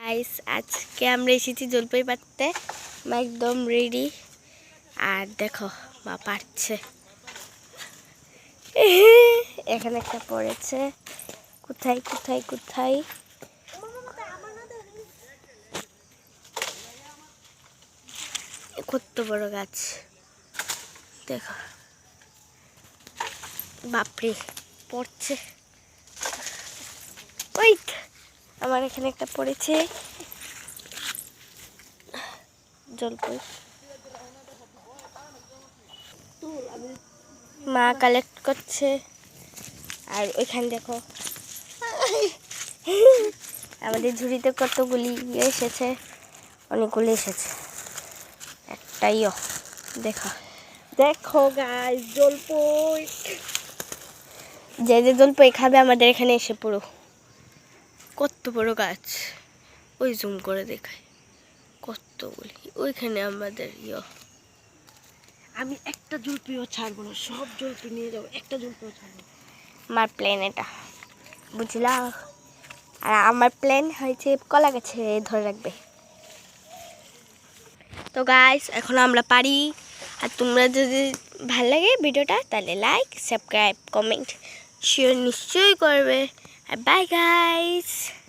Guys আজকে আমরা এসেছি জলপাই পাড়তে। আমরা একদম রেডি। আর দেখো মা পাড়ছে, এখানে একটা পড়েছে। কোথায় কোথায় কোথায় কত বড় গাছ দেখো, বাপরে পড়ছে। ওই আমার এখানে একটা পড়েছে জলপাই। মা কালেক্ট করছে। আর ওইখানে দেখো আমাদের ঝুড়িতে কতগুলি এসেছে, অনেকগুলি এসেছে। একটাইও দেখো দেখো গাইস জলপাই, যে যে জলপাই খাবে আমাদের এখানে এসে পুরো কত বড় গাছ। ওই জুম করে দেখায় কতগুলি। ওইখানে আমাদের আমি একটা জলপিও ছাড়বো না, সব জলপি নিয়ে যাবো, একটা জলপিও ছাড়বো না। আমার প্ল্যান এটা, বুঝলা? আর আমার প্ল্যান হয়েছে কলা গাছে ধরে রাখবে। তো গাইস এখন আমরা পারি। আর তোমরা যদি ভালো লাগে ভিডিওটা তাহলে লাইক, সাবস্ক্রাইব, কমেন্ট, শেয়ার নিশ্চয়ই করবে। আর বাই গাইস।